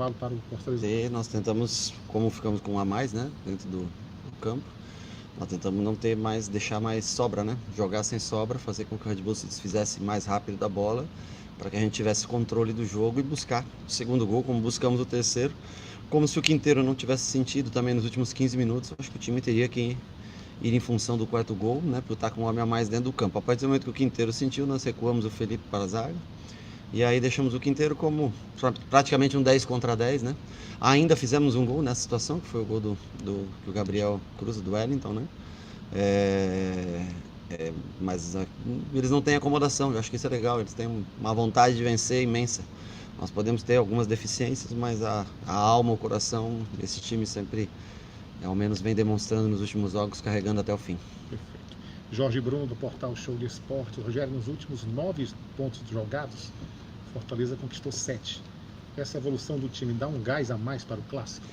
intervalo para o Fortaleza? E nós tentamos, como ficamos com um a mais, né, dentro do campo, nós tentamos não ter mais, deixar mais sobra, né? Jogar sem sobra, fazer com que o Red Bull se desfizesse mais rápido da bola, para que a gente tivesse controle do jogo e buscar o segundo gol, como buscamos o terceiro. Como se o Quinteiro não tivesse sentido também nos últimos 15 minutos, acho que o time teria que ir em função do quarto gol, né? Por estar com um homem a mais dentro do campo. A partir do momento que o Quinteiro sentiu, nós recuamos o Felipe para a zaga. E aí deixamos o Quinteiro como praticamente um 10 contra 10, né? Ainda fizemos um gol nessa situação, que foi o gol do que o Gabriel cruza do Wellington, né? Mas eles não têm acomodação, eu acho que isso é legal, eles têm uma vontade de vencer imensa. Nós podemos ter algumas deficiências, mas a alma, o coração desse time sempre, ao menos, vem demonstrando nos últimos jogos, carregando até o fim. Perfeito. Jorge Bruno, do portal Show de Esportes. Rogério, nos últimos 9 pontos jogados, Fortaleza conquistou 7. Essa evolução do time dá um gás a mais para o clássico?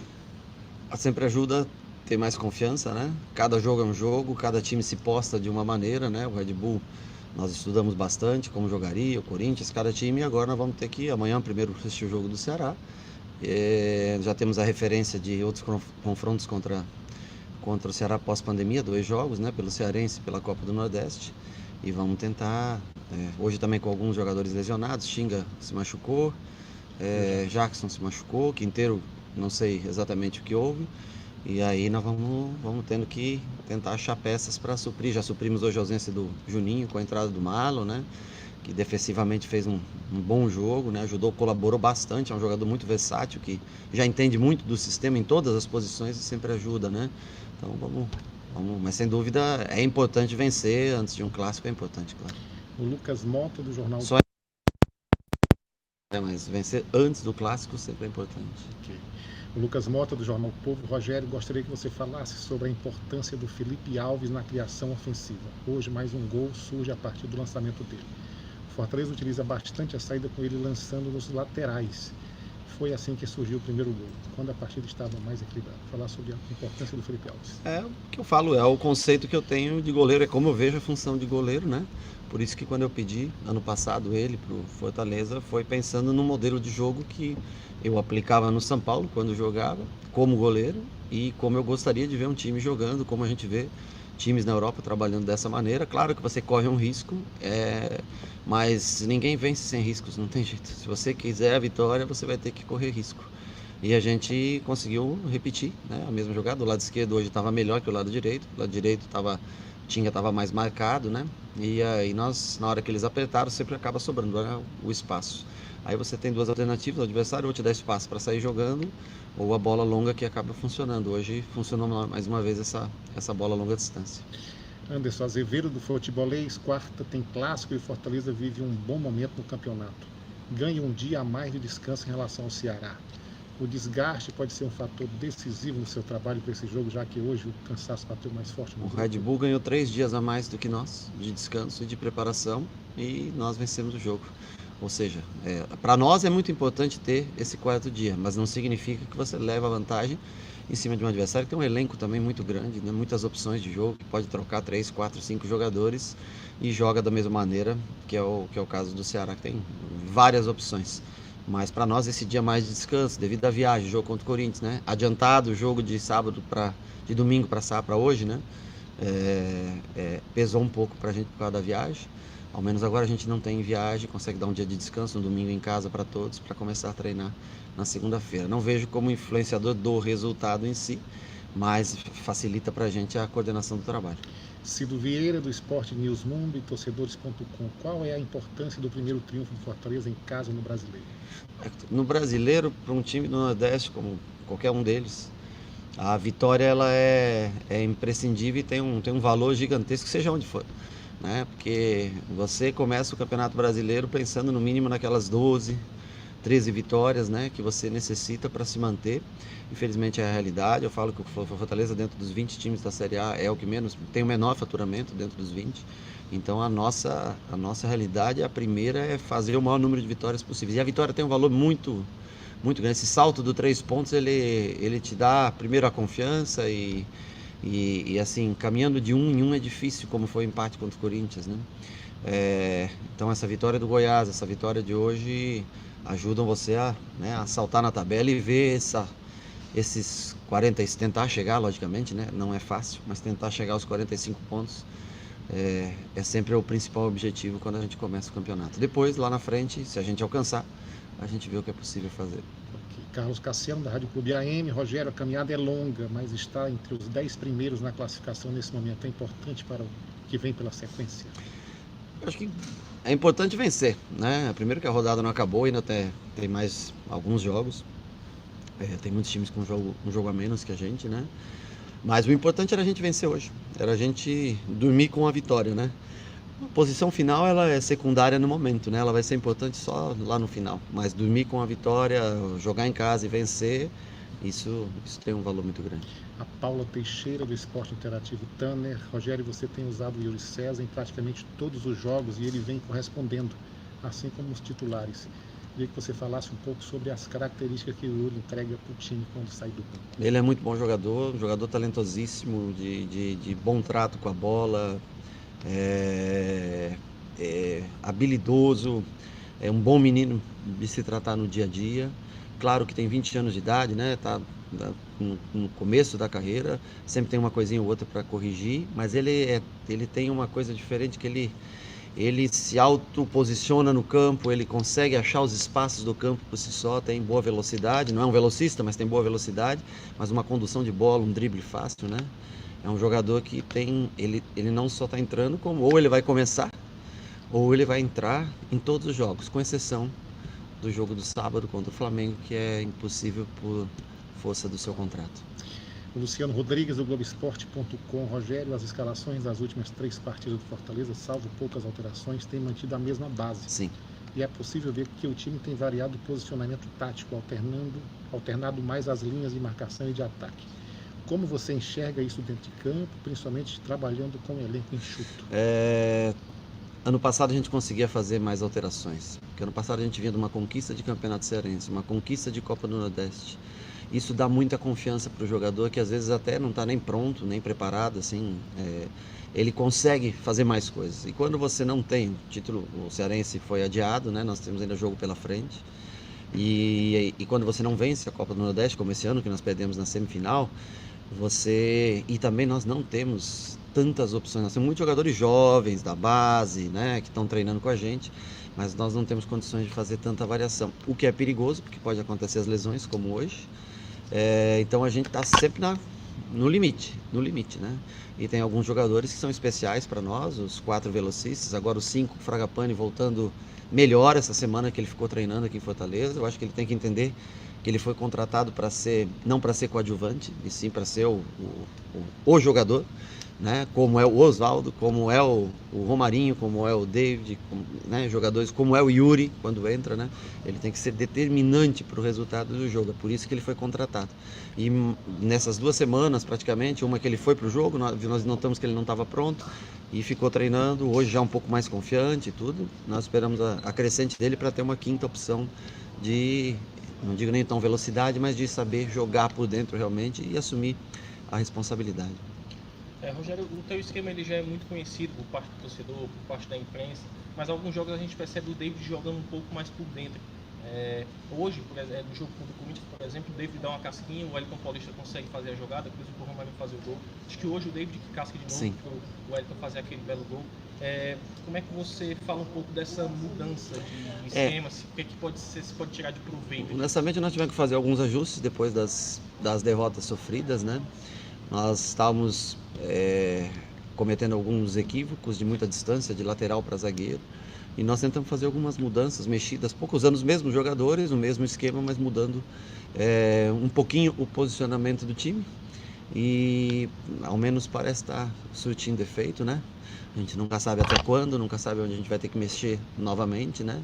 Sempre ajuda a ter mais confiança, né? Cada jogo é um jogo, cada time se posta de uma maneira, né? O Red Bull, nós estudamos bastante como jogaria, o Corinthians, cada time, e agora nós vamos ter que, amanhã, primeiro, assistir o jogo do Ceará. Já temos a referência de outros confrontos contra o Ceará pós-pandemia, 2 jogos, né? Pelo Cearense e pela Copa do Nordeste. E vamos tentar, hoje também com alguns jogadores lesionados, Xinga se machucou, Jackson se machucou, Quinteiro não sei exatamente o que houve, e aí nós vamos tendo que tentar achar peças para suprir. Já suprimos hoje a ausência do Juninho com a entrada do Marlon, né? Que defensivamente fez um bom jogo, né? Ajudou, colaborou bastante, é um jogador muito versátil, que já entende muito do sistema em todas as posições e sempre ajuda, né? Então vamos, mas sem dúvida é importante vencer antes de um clássico, é importante, claro. O Lucas Mota, do jornal... Mas vencer antes do clássico sempre é importante. Okay. O Lucas Mota, do jornal Povo. Rogério, gostaria que você falasse sobre a importância do Felipe Alves na criação ofensiva. Hoje mais um gol surge a partir do lançamento dele. O Fortaleza utiliza bastante a saída com ele lançando nos laterais. Foi assim que surgiu o primeiro gol, quando a partida estava mais equilibrada. Falar sobre a importância do Felipe Alves. O que eu falo, é o conceito que eu tenho de goleiro, é como eu vejo a função de goleiro, né? Por isso que quando eu pedi, ano passado, ele para o Fortaleza, foi pensando no modelo de jogo que eu aplicava no São Paulo, quando jogava, como goleiro, e como eu gostaria de ver um time jogando, como a gente vê times na Europa trabalhando dessa maneira. Claro que você corre um risco, mas ninguém vence sem riscos, não tem jeito. Se você quiser a vitória, você vai ter que correr risco. E a gente conseguiu repetir, né, a mesma jogada. O lado esquerdo hoje estava melhor que o lado direito. O lado direito Tinga estava mais marcado, né? E aí nós, na hora que eles apertaram, sempre acaba sobrando, né, o espaço. Aí você tem 2 alternativas: o adversário ou te dá espaço para sair jogando, ou a bola longa, que acaba funcionando. Hoje funcionou mais uma vez essa bola a longa distância. Anderson Azevedo, do Futebolês. Quarta tem clássico e Fortaleza vive um bom momento no campeonato. Ganha um dia a mais de descanso em relação ao Ceará. O desgaste pode ser um fator decisivo no seu trabalho para esse jogo, já que hoje o cansaço bateu mais forte no jogo. O Red Bull ganhou 3 dias a mais do que nós, de descanso e de preparação, e nós vencemos o jogo. Ou seja, para nós é muito importante ter esse 4º dia, mas não significa que você leva vantagem em cima de um adversário que tem um elenco também muito grande, né? Muitas opções de jogo, que pode trocar 3, 4, 5 jogadores e joga da mesma maneira, que é o caso do Ceará, que tem várias opções. Mas para nós esse dia mais de descanso, devido à viagem, jogo contra o Corinthians, né? Adiantado o jogo de de domingo para hoje, né? Pesou um pouco para a gente por causa da viagem. Ao menos agora a gente não tem viagem, consegue dar um dia de descanso, um domingo em casa para todos, para começar a treinar na segunda-feira. Não vejo como influenciador do resultado em si, mas facilita para a gente a coordenação do trabalho. Cido Vieira, do Esporte News Mundo e Torcedores.com. Qual é a importância do primeiro triunfo do Fortaleza em casa no Brasileiro? No Brasileiro, para um time do Nordeste, como qualquer um deles, a vitória ela é imprescindível e tem um valor gigantesco, seja onde for, né? Porque você começa o Campeonato Brasileiro pensando no mínimo naquelas 12, 13 vitórias, né, que você necessita para se manter. Infelizmente é a realidade. Eu falo que o Fortaleza, dentro dos 20 times da Série A, é o que menos tem o menor faturamento dentro dos 20. Então a nossa realidade, a primeira, é fazer o maior número de vitórias possíveis. E a vitória tem um valor muito, muito grande. Esse salto do 3 pontos, ele te dá primeiro a confiança e assim, caminhando de 1 em 1 é difícil, como foi o empate contra o Corinthians, né? Então essa vitória do Goiás, essa vitória de hoje, ajudam você a, né, a saltar na tabela e ver esses 40, tentar chegar, logicamente, né? Não é fácil, mas tentar chegar aos 45 pontos é sempre o principal objetivo quando a gente começa o campeonato. Depois, lá na frente, se a gente alcançar, a gente vê o que é possível fazer. Aqui, Carlos Cassiano, da Rádio Clube AM. Rogério, a caminhada é longa, mas está entre os 10 primeiros na classificação nesse momento. É importante para o que vem pela sequência? Eu acho que é importante vencer, né? Primeiro que a rodada não acabou, ainda tem mais alguns jogos. Tem muitos times com um jogo a menos que a gente, né? Mas o importante era a gente vencer hoje. Era a gente dormir com a vitória, né? A posição final, ela é secundária no momento, né? Ela vai ser importante só lá no final. Mas dormir com a vitória, jogar em casa e vencer, isso tem um valor muito grande. A Paula Teixeira, do Esporte Interativo Tanner. Rogério, você tem usado o Yuri César em praticamente todos os jogos e ele vem correspondendo, assim como os titulares. Queria que você falasse um pouco sobre as características que o Yuri entrega para o time quando sai do campo. Ele é muito bom jogador, um jogador talentosíssimo, de bom trato com a bola, habilidoso, é um bom menino de se tratar no dia a dia. Claro que tem 20 anos de idade, né? Tá no começo da carreira, sempre tem uma coisinha ou outra para corrigir, mas ele tem uma coisa diferente, que ele se autoposiciona no campo, ele consegue achar os espaços do campo por si só, tem boa velocidade, não é um velocista, mas tem boa velocidade, mas uma condução de bola, um drible fácil, né? É um jogador que ele não só está entrando, como ou ele vai começar, ou ele vai entrar em todos os jogos, com exceção do jogo do sábado contra o Flamengo, que é impossível por força do seu contrato. O Luciano Rodrigues, do Globoesporte.com. Rogério, as escalações das últimas 3 partidas do Fortaleza, salvo poucas alterações, têm mantido a mesma base. Sim. E é possível ver que o time tem variado o posicionamento tático, alternado mais as linhas de marcação e de ataque. Como você enxerga isso dentro de campo, principalmente trabalhando com o elenco enxuto? Ano passado a gente conseguia fazer mais alterações, porque ano passado a gente vinha de uma conquista de Campeonato Cearense, uma conquista de Copa do Nordeste. Isso dá muita confiança para o jogador, que às vezes até não está nem pronto, nem preparado, assim, ele consegue fazer mais coisas. E quando você não tem o título, o Cearense foi adiado, né? Nós temos ainda jogo pela frente. E quando você não vence a Copa do Nordeste, como esse ano, que nós perdemos na semifinal, e também nós não temos tantas opções. Nós temos muitos jogadores jovens da base, né, que estão treinando com a gente, mas nós não temos condições de fazer tanta variação, o que é perigoso, porque pode acontecer as lesões, como hoje. Então a gente está sempre no limite, né? E tem alguns jogadores que são especiais para nós, os 4 velocistas, agora os 5, Fragapane voltando melhor essa semana que ele ficou treinando aqui em Fortaleza. Eu acho que ele tem que entender que ele foi contratado para ser, não para ser coadjuvante, e sim para ser o jogador, né? Como é o Osvaldo, como é o Romarinho, como é o David, né? Jogadores como é o Yuri, quando entra, né? Ele tem que ser determinante para o resultado do jogo, é por isso que ele foi contratado. E nessas 2 semanas, praticamente, uma que ele foi para o jogo, nós notamos que ele não estava pronto e ficou treinando, hoje já um pouco mais confiante e tudo. Nós esperamos a crescente dele para ter uma 5ª opção de, não digo nem tão velocidade, mas de saber jogar por dentro realmente e assumir a responsabilidade. Rogério, o teu esquema ele já é muito conhecido por parte do torcedor, por parte da imprensa, mas alguns jogos a gente percebe o David jogando um pouco mais por dentro. Hoje, por exemplo, no jogo contra o Corinthians, por exemplo, o David dá uma casquinha, o Wellington Paulista consegue fazer a jogada, depois o Romarinho fazer o gol. Acho que hoje o David que casca de novo, para o Wellington fazer aquele belo gol. Como é que você fala um pouco dessa mudança de esquema, o que se pode tirar de proveito? Honestamente, nós tivemos que fazer alguns ajustes depois das derrotas sofridas, né? Nós estávamos cometendo alguns equívocos de muita distância, de lateral para zagueiro, e nós tentamos fazer algumas mudanças, mexidas, pouco usando os mesmos jogadores, o mesmo esquema, mas mudando um pouquinho o posicionamento do time, e ao menos parece estar surtindo efeito, né? A gente nunca sabe até quando, nunca sabe onde a gente vai ter que mexer novamente, né?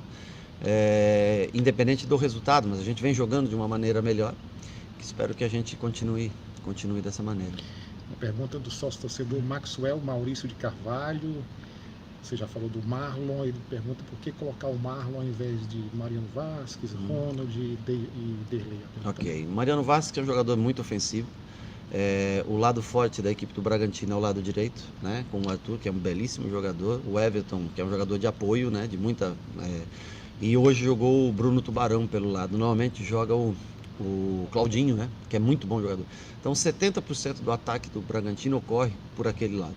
Independente do resultado, mas a gente vem jogando de uma maneira melhor, que espero que a gente continue dessa maneira. Uma pergunta do sócio torcedor Maxwell Maurício de Carvalho. Você já falou do Marlon, ele pergunta por que colocar o Marlon ao invés de Mariano Vasquez, Ronald e Derlei. Ok, Mariano Vasquez é um jogador muito ofensivo. O lado forte da equipe do Bragantino é o lado direito, né, com o Arthur, que é um belíssimo jogador, o Everton, que é um jogador de apoio, né, de muita E hoje jogou o Bruno Tubarão pelo lado. Normalmente joga o Claudinho, né? Que é muito bom jogador. Então 70% do ataque do Bragantino ocorre por aquele lado.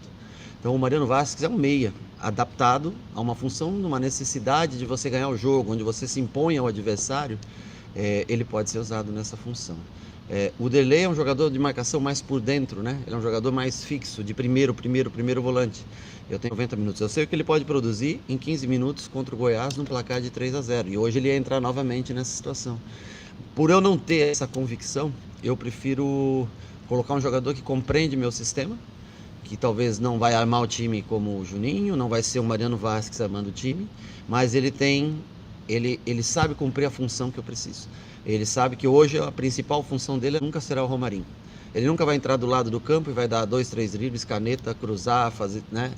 Então o Mariano Vasquez é um meia, adaptado a uma função, numa necessidade de você ganhar o jogo, onde você se impõe ao adversário, ele pode ser usado nessa função. O Derlei é um jogador de marcação mais por dentro, né? Ele é um jogador mais fixo, de primeiro volante. Eu tenho 90 minutos. Eu sei o que ele pode produzir em 15 minutos contra o Goiás num placar de 3-0. E hoje ele ia entrar novamente nessa situação. Por eu não ter essa convicção, eu prefiro colocar um jogador que compreende meu sistema, que talvez não vai armar o time como o Juninho, não vai ser o Mariano Vasquez armando o time, mas ele sabe cumprir a função que eu preciso. Ele sabe que hoje a principal função dele nunca será o Romarinho. Ele nunca vai entrar do lado do campo e vai dar 2, 3 dribles, caneta, cruzar, fazer, né?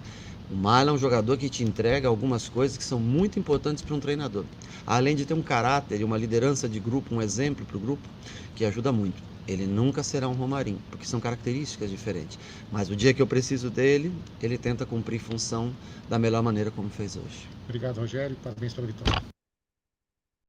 O Marlon é um jogador que te entrega algumas coisas que são muito importantes para um treinador. Além de ter um caráter e uma liderança de grupo, um exemplo para o grupo, que ajuda muito. Ele nunca será um Romarinho, porque são características diferentes. Mas o dia que eu preciso dele, ele tenta cumprir função da melhor maneira como fez hoje. Obrigado, Rogério. Parabéns pela vitória.